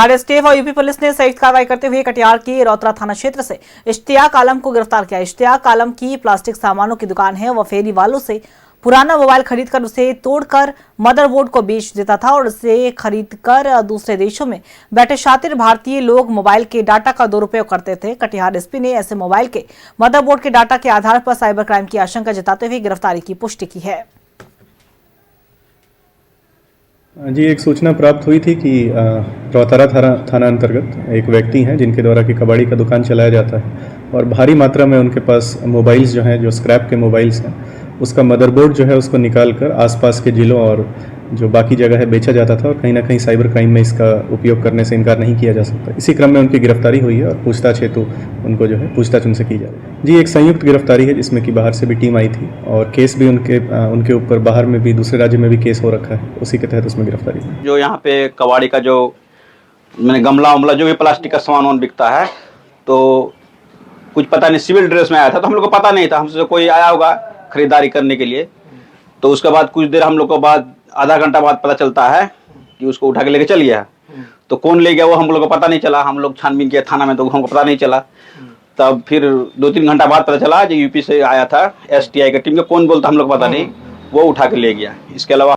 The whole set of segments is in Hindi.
आरएसटीएफ और यूपी पुलिस ने संयुक्त कार्रवाई करते हुए कटिहार के रौतरा थाना क्षेत्र से इश्तियाक आलम को गिरफ्तार किया। इश्तियाक आलम की प्लास्टिक सामानों की दुकान है। वह फेरी वालों से पुराना मोबाइल खरीदकर उसे तोड़कर मदरबोर्ड को बेच देता था और उसे खरीदकर दूसरे देशों में बैठे शातिर भारतीय लोग मोबाइल के डाटा का दुरुपयोग करते थे। कटिहार एसपी ने ऐसे मोबाइल के मदरबोर्ड के डाटा के आधार पर साइबर क्राइम की आशंका जताते हुए गिरफ्तारी की पुष्टि की है। जी, एक सूचना प्राप्त हुई थी कि रौतारा थाना अंतर्गत एक व्यक्ति हैं जिनके द्वारा कि कबाड़ी का दुकान चलाया जाता है और भारी मात्रा में उनके पास मोबाइल्स जो हैं, जो स्क्रैप के मोबाइल्स हैं, उसका मदरबोर्ड जो है उसको निकाल कर आसपास के जिलों और जो बाकी जगह है बेचा जाता था और कहीं ना कहीं साइबर क्राइम में इसका उपयोग करने से इनकार नहीं किया जा सकता। इसी क्रम में उनकी गिरफ्तारी हुई है और पूछताछ हेतु उनको जो है पूछताछ उनसे की जा रही है। जी, एक संयुक्त गिरफ्तारी है जिसमें कि बाहर से भी टीम आई थी और केस भी उनके ऊपर बाहर में भी दूसरे राज्य में भी केस हो रखा है, उसी के तहत उसमें गिरफ्तारी हुई। जो यहाँ पे कबाड़ी का जो मैंने गमला उमला जो भी प्लास्टिक का सामान बिकता है, तो कुछ पता नहीं, सिविल ड्रेस में आया था तो हम लोग को पता नहीं था, हमसे कोई आया होगा खरीदारी करने के लिए। तो उसके बाद कुछ देर हम लोग को बाद आधा घंटा बाद पता चलता है कि उसको उठा के लेके चल गया। तो कौन ले गया वो हम लोग को पता नहीं चला। हम लोग छानबीन किया थाना में तो हमको पता नहीं चला। तब फिर 2-3 घंटा बाद पता चला जो यूपी से आया था एसटीआई की टीम के, कौन बोलता हम लोग पता नहीं, वो उठा के ले गया। इसके अलावा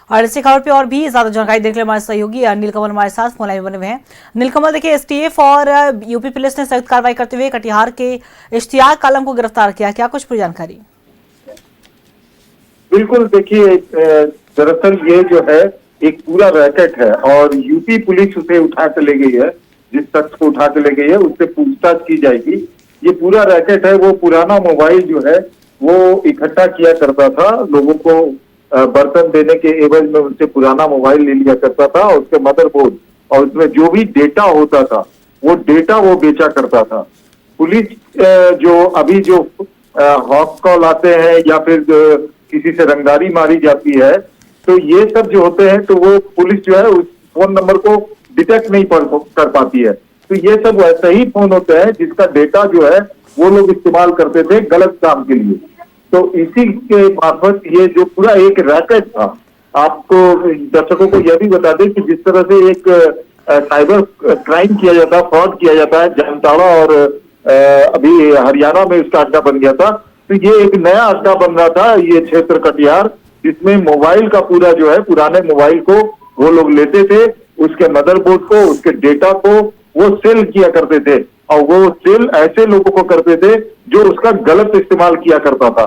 और इसी खबर पे और भी ज्यादा जानकारी देने के लिए हमारे सहयोगी नीलकमल हमारे साथ फोन लाइन बने हुए हैं। नीलकमल, देखिए एसटीएफ और यूपी पुलिस ने संयुक्त कार्रवाई करते हुए कटिहार के इश्तियाक आलम को गिरफ्तार किया, क्या कुछ पूरी जानकारी? बिल्कुल, देखिए दरअसल ये जो है एक पूरा रैकेट है और यूपी पुलिस उसे उठा के ले गई है। जिस शख्स को उठा के ले गई है उससे पूछताछ की जाएगी। ये पूरा रैकेट है, वो पुराना मोबाइल जो है वो इकट्ठा किया करता था, लोगों को बर्तन देने के एवज में उनसे पुराना मोबाइल ले लिया करता था और उसके मदरबोर्ड और उसमें जो भी डेटा होता था वो डेटा वो बेचा करता था। पुलिस जो अभी जो हॉक कॉल आते हैं या फिर किसी से रंगदारी मारी जाती है, तो ये सब जो होते हैं तो वो पुलिस जो है उस फोन नंबर को डिटेक्ट नहीं कर पाती है। तो ये सब वैसे ही फोन होते हैं जिसका डेटा जो है वो लोग इस्तेमाल करते थे गलत काम के लिए। तो इसी के मार्फत ये जो पूरा एक रैकेट था, आपको दर्शकों को यह भी बता दें कि जिस तरह से एक साइबर क्राइम किया जाता है, फ्रॉड किया जाता है, जामताड़ा और अभी हरियाणा में उसका अड्डा बन गया था, तो ये एक नया अड्डा बन रहा था ये क्षेत्र कटिहार, जिसमें मोबाइल का पूरा जो है पुराने मोबाइल को वो लोग लेते थे, उसके मदरबोर्ड को, उसके डेटा को वो सेल किया करते थे और वो सेल ऐसे लोगों को करते थे जो उसका गलत इस्तेमाल किया करता था।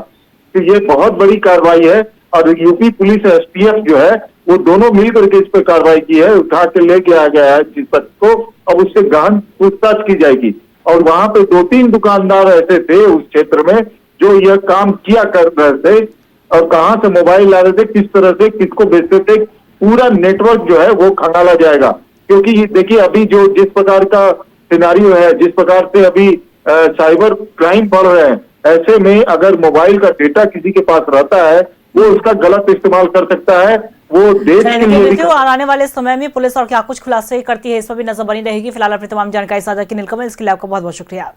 तो ये बहुत बड़ी कार्रवाई है और यूपी पुलिस एसटीएफ जो है वो दोनों मिलकर के इस पर कार्रवाई की है। उठा के लेके आ गया है जिस शख्स को, अब उससे गहन पूछताछ की जाएगी। और वहां पे 2-3 दुकानदार ऐसे थे उस क्षेत्र में जो यह काम किया कर रहे थे और कहां से मोबाइल ला रहे थे, किस तरह से किसको बेचते थे, पूरा नेटवर्क जो है वो खंगाला जाएगा। क्योंकि देखिए अभी जो जिस प्रकार का सिनारियो है, जिस प्रकार से अभी साइबर क्राइम बढ़ रहे हैं, ऐसे में अगर मोबाइल का डेटा किसी के पास रहता है वो उसका गलत इस्तेमाल कर सकता है। वो देश के लिए आने वाले समय में पुलिस और क्या कुछ खुलासे करती है इस पर भी नजर बनी रहेगी। फिलहाल अपनी तमाम जानकारी साझा की नीलकमल, इसके लिए आपका बहुत बहुत शुक्रिया।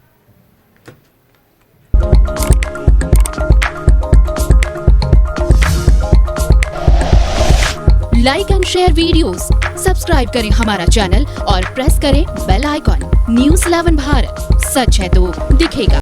Like and share videos, subscribe करें हमारा चैनल और प्रेस करें बेल आइकॉन। News 11 भारत, सच है तो दिखेगा।